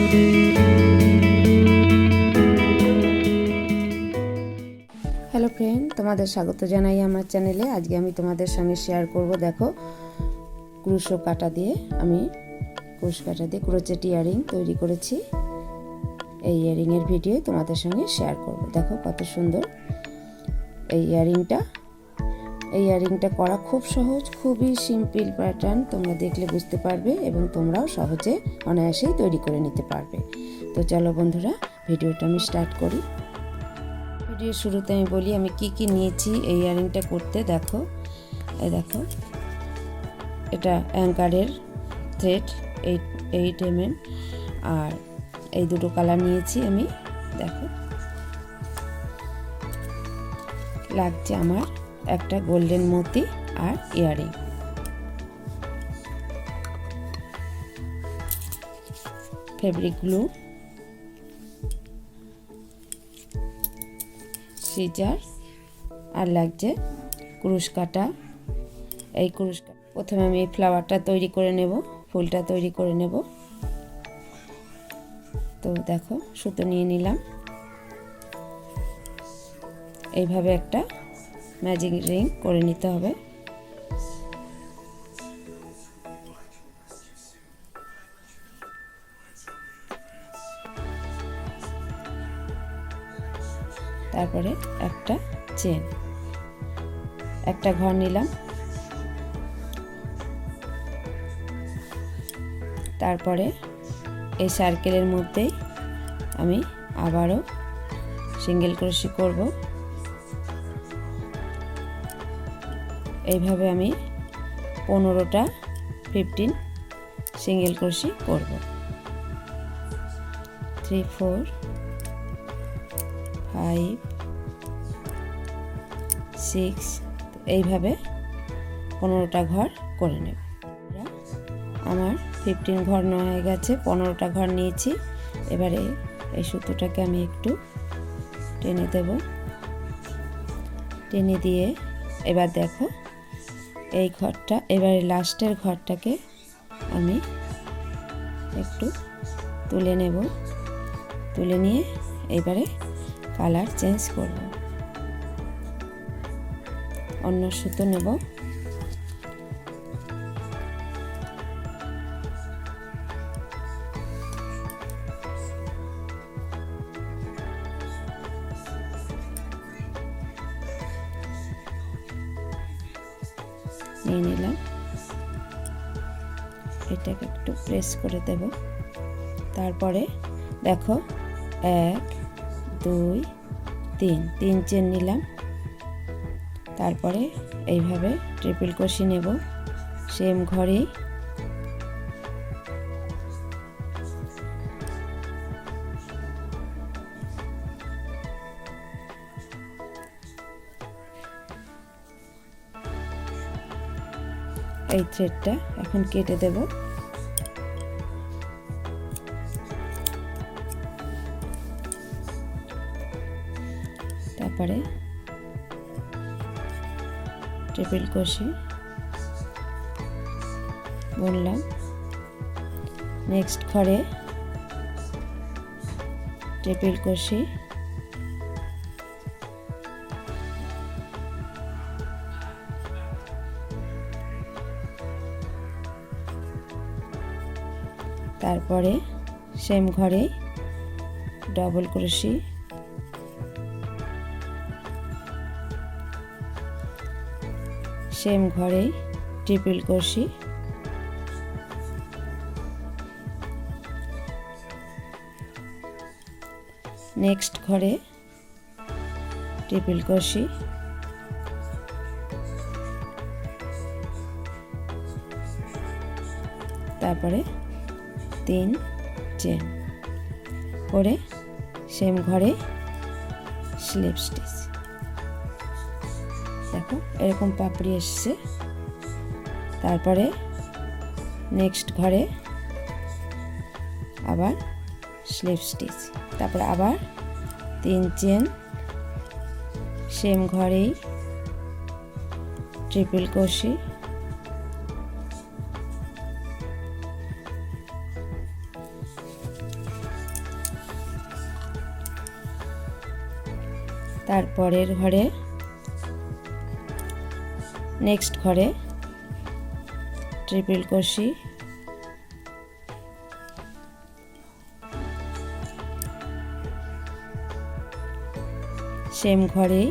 Hello friend, তোমাদের স্বাগত জানাই আমার চ্যানেলে। আজকে আমি তোমাদের সঙ্গে শেয়ার করব, দেখো ক্রুশো কাটা দিয়ে আমি ক্রোচেট ইয়ারিং তৈরি করেছি। এই ইয়ারিংয়ের ভিডিও তোমাদের সঙ্গে শেয়ার করব। দেখো কত সুন্দর এই ইয়ারিংটা করা খুব সহজ, খুবই সিম্পল প্যাটার্ন। তোমরা দেখলে বুঝতে পারবে এবং তোমরাও সহজে অনায়াসেই তৈরি করে নিতে পারবে। তো চলো বন্ধুরা, ভিডিওটা আমি স্টার্ট করি। ভিডিওর শুরুতে আমি বলি আমি কি নিয়েছি এই ইয়ারিংটা করতে। দেখো এটা অ্যাঙ্কারের থ্রেড 8 mm, আর এই দুটো কালার নিয়েছি আমি। দেখো লাগছে আমার একটা গোল্ডেন মতি আর ইয়ারিং। ফেব্রিক গ্লু, সিজার, আর লাগছে ক্রুশ কাটা। এই প্রথমে আমি এই ফ্লাওয়ারটা তৈরি করে নেব, ফুলটা তৈরি করে নেব। তো দেখো সুতো নিয়ে নিলাম, এইভাবে একটা ম্যাজিক রিং করে নিতে হবে। তারপরে একটা চেন, একটা ঘর নিলাম। তারপরে এই সার্কেলের মধ্যেই আমি আবারও সিঙ্গেল ক্রোশি করব। এইভাবে আমি 15টা 15 সিঙ্গেল ক্রোশি করব। 3 4 5 6, এইভাবে 15টা ঘর করে নেব। আমার 15 ঘর নেওয়া হয়ে গেছে, 15টা ঘর নিয়েছি। এবারে এই সুতোটাকে আমি একটু টেনে দেব, টেনে দিয়ে এবার দেখো এই ঘরটা, এবারে লাস্টের ঘরটাকে আমি একটু তুলে নেব। তুলে নিয়ে এবারে কালার চেঞ্জ করব, অন্য সুতো নেব। নিয়ে নিলাম, এটাকে একটু প্রেস করে দেব। তারপরে দেখো 1 2 3 চেন নিলাম। তারপরে এইভাবে ট্রিপল ক্রোশি নেব সেম ঘরেই। এই থ্রেডটা এখন কেটে দেব। তারপরে ট্রিপল ক্রোশি বুনলাম। নেক্সট ঘরে ট্রিপল ক্রোশি, তারপরে সেম ঘরে ডবল ক্রোশি, সেম ঘরে ট্রিপল ক্রোশি, নেক্সট ঘরে ট্রিপল ক্রোশি, তারপরে 3 চেন করে সেম ঘরে স্লিপ স্টিচ। দেখো এরকম পাপড়ি এসছে। তারপরে নেক্সট ঘরে আবার স্লিপ স্টিচ, তারপরে আবার 3 চেন সেম ঘরেই ট্রিপল ক্রোশি, তারপরের ঘরে নেক্সট ঘরে ট্রিপল ক্রোশি, সেম ঘরে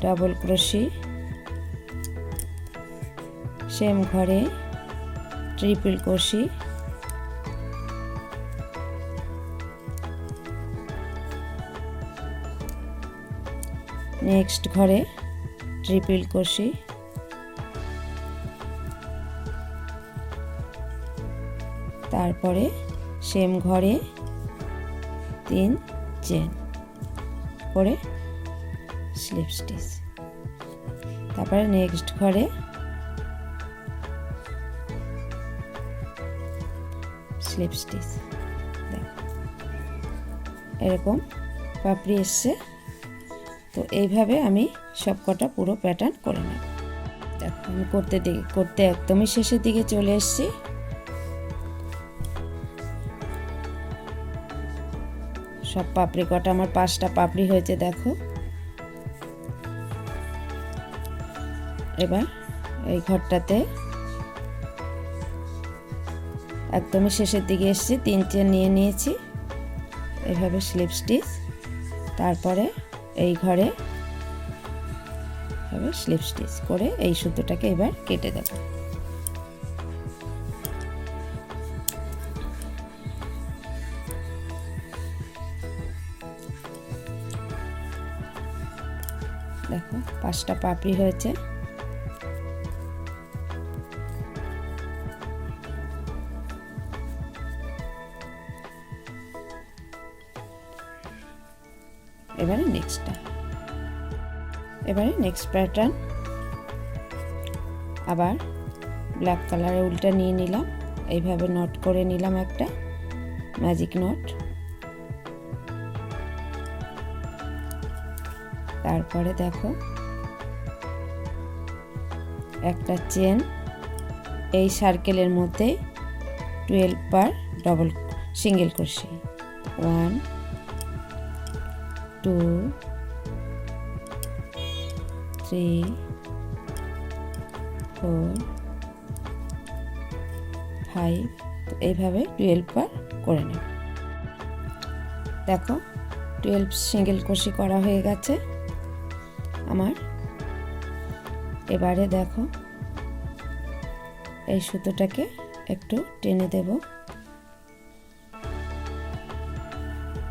ডাবল ক্রোশি, সেম ঘরে ট্রিপল ক্রোশি, নেক্সট ঘরে ট্রিপল ক্রোশি, তারপরে সেম ঘরে 3 চেন করে স্লিপ স্টিচ, তারপরে নেক্সট ঘরে স্লিপ স্টিচ। এরকম পাপড়ি এসছে। তো এইভাবে আমি সবকটা পুরো প্যাটার্ন করে নেব। দেখো আমি করতে একদমই শেষের দিকে চলে এসেছি। সব পাপড়ি কটা আমার 5টা পাপড়ি হয়েছে দেখো। এবার এই ঘরটাতে একদমই শেষের দিকে এসেছি, 3 চেন নিয়ে নিয়েছি, এইভাবে স্লিপ স্টিচ, তারপরে এই ঘরে এভাবে স্লিপ স্টিচ করে এই সুতোটাকে এবার কেটে দেব। দেখো 5টা পাপড়ি হয়েছে। এবারে নেক্সট প্যাটার্ন আবার ব্ল্যাক কালারে উল্টা নিয়ে নিলাম, এইভাবে নট করে নিলাম একটা ম্যাজিক নট, তারপরে দেখো একটা চেন এই সার্কেলের মধ্যে 12 বার ডবল সিঙ্গেল ক্রোশি, 1 2 3 4 5। তো এইভাবে 12 বার করে নেব। দেখো 12 সিঙ্গেল ক্রোশি করা হয়ে গেছে আমার। এবারে দেখো এই সুতোটাকে একটু টেনে দেব,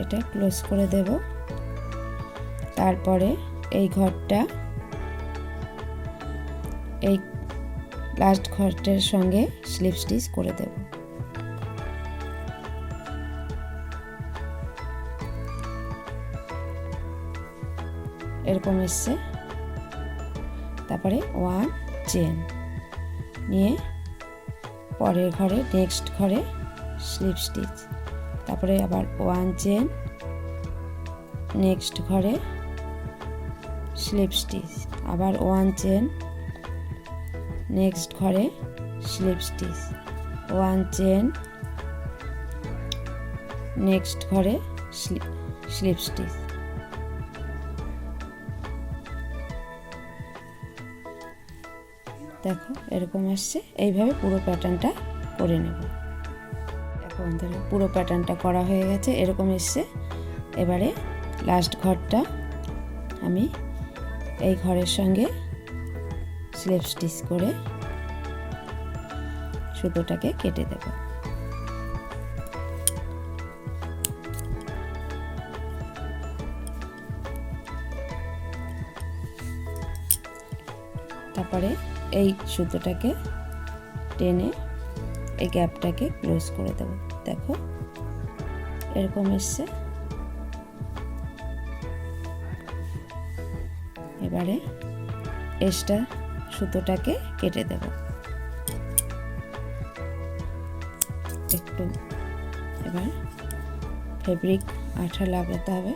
এটা ক্লোজ করে দেব, তারপরে এই ঘরটা এই লাস্ট ঘরটার সঙ্গে স্লিপ স্টিচ করে দেব। এরকম এসছে। তারপরে 1 চেন নিয়ে পরের ঘরে নেক্সট ঘরে স্লিপ স্টিচ, তারপরে আবার 1 চেন, নেক্সট ঘরে স্লিপ স্টিচ, আবার 1 চেন, নেক্সট ঘরে স্লিপ স্টিচ, 1 চেন, নেক্সট ঘরে স্লিপ স্টিচ। দেখো এরকম আসছে। এইভাবে পুরো প্যাটার্নটা করে নেব। দেখো বন্ধুরা পুরো প্যাটার্নটা করা হয়ে গেছে, এরকম এসছে। এবারে লাস্ট ঘরটা আমি এই ঘরের সঙ্গে স্লিপ স্টিচ করে সুতোটাকে কেটে দেব। তারপরে এই সুতোটাকে টেনে এই গ্যাপটাকে ক্লোজ করে দেব। দেখো এরকম এসছে। এবারে এক্সট্রা সুতোটাকে কেটে দেব। একটু এবার ফেব্রিক আঠা লাগাতে হবে।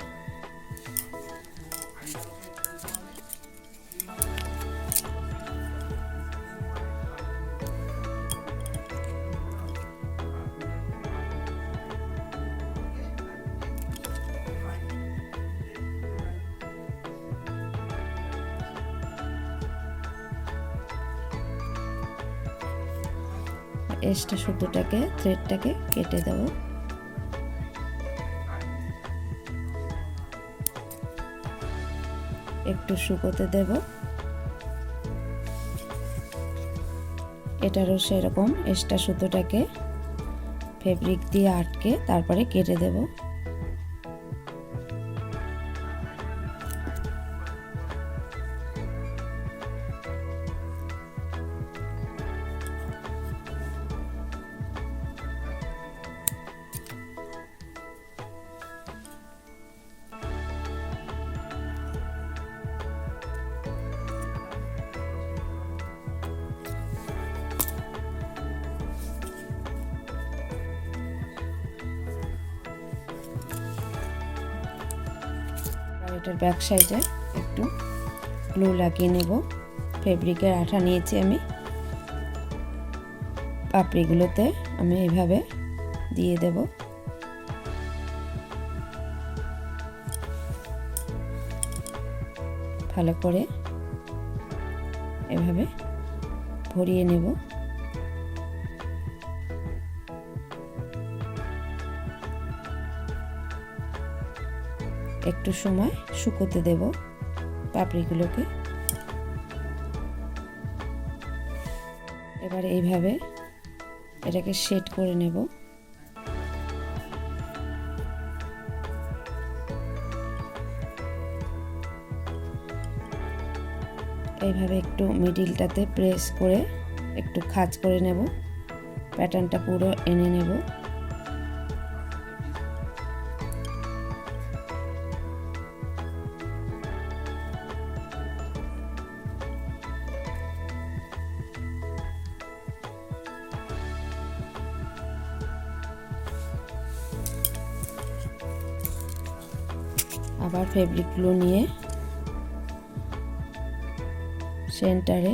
এক্সট্রা সুতোটাকে থ্রেডটাকে কেটে দেব। একটু শুকোতে দেব। এটারও সেরকম এক্সট্রা সুতোটাকে ফেব্রিক দিয়ে আটকে তারপরে কেটে দেব। এটার ব্যাক সাইডে একটু গ্লু লাগিয়ে নেব। ফেব্রিকের আঠা নিয়েছি আমি, পাপড়িগুলোতে আমি এইভাবে দিয়ে দেব। ভালো করে এভাবে ভরিয়ে নেব। একটু সময় শুকোতে দেব পাপড়িগুলোকে। এবার এইভাবে এটাকে সেট করে নেব। এইভাবে একটু মিডিলটাতে প্রেস করে একটু খাঁজ করে নেব, প্যাটার্নটা পুরো এনে নেব। আবার ফেব্রিকগুলো নিয়ে সেন্টারে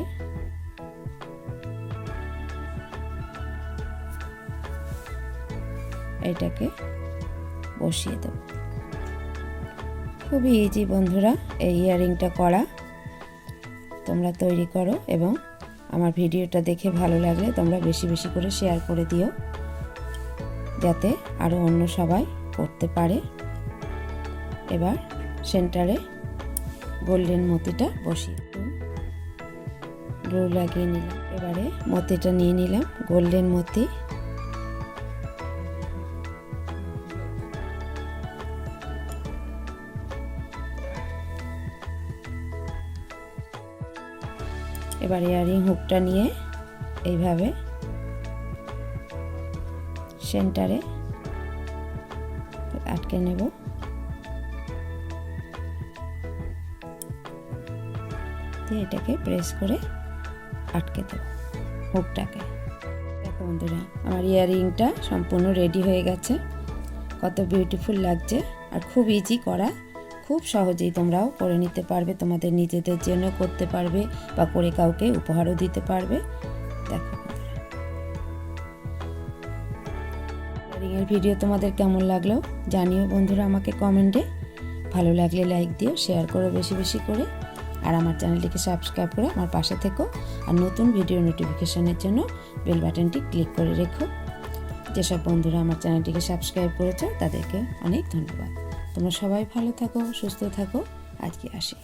এটাকে বসিয়ে দেব। খুবই ইজি বন্ধুরা এই ইয়াররিংটা করা। তোমরা তৈরি করো এবং আমার ভিডিওটা দেখে ভালো লাগলে তোমরা বেশি বেশি করে শেয়ার করে দিও, যাতে আরও অন্য সবাই করতে পারে। এবার সেন্টারে গোল্ডেন মতিটা বসিয়ে গ্লু লাগিয়ে নিলাম। এবারে মতিটা নিয়ে নিলাম, গোল্ডেন মতি। এবার ইয়ারিং হুকটা নিয়ে এইভাবে সেন্টারে আটকে নেব। দিয়ে এটাকে প্রেস করে আটকে দেব হুকটাকে। দেখো বন্ধুরা আমার ইয়াররিংটা সম্পূর্ণ রেডি হয়ে গেছে। কত বিউটিফুল লাগছে আর খুব ইজি করা। খুব সহজেই তোমরাও করে নিতে পারবে, তোমাদের নিজেদের জন্য করতে পারবে বা করে কাউকে উপহারও দিতে পারবে। দেখো ইয়াররিংয়ের ভিডিও তোমাদের কেমন লাগলো জানিও বন্ধুরা আমাকে কমেন্টে। ভালো লাগলে লাইক দিও, শেয়ার করো বেশি বেশি করে, আর আমার চ্যানেলটিকে সাবস্ক্রাইব করে আমার পাশে থেকো। আর নতুন ভিডিও নোটিফিকেশনের জন্য বেল বাটনটি ক্লিক করে রেখো। যেসব বন্ধুরা আমার চ্যানেলটিকে সাবস্ক্রাইব করেছো তাদেরকে অনেক ধন্যবাদ। তোমরা সবাই ভালো থাকো, সুস্থ থাকো। আজকে আসি।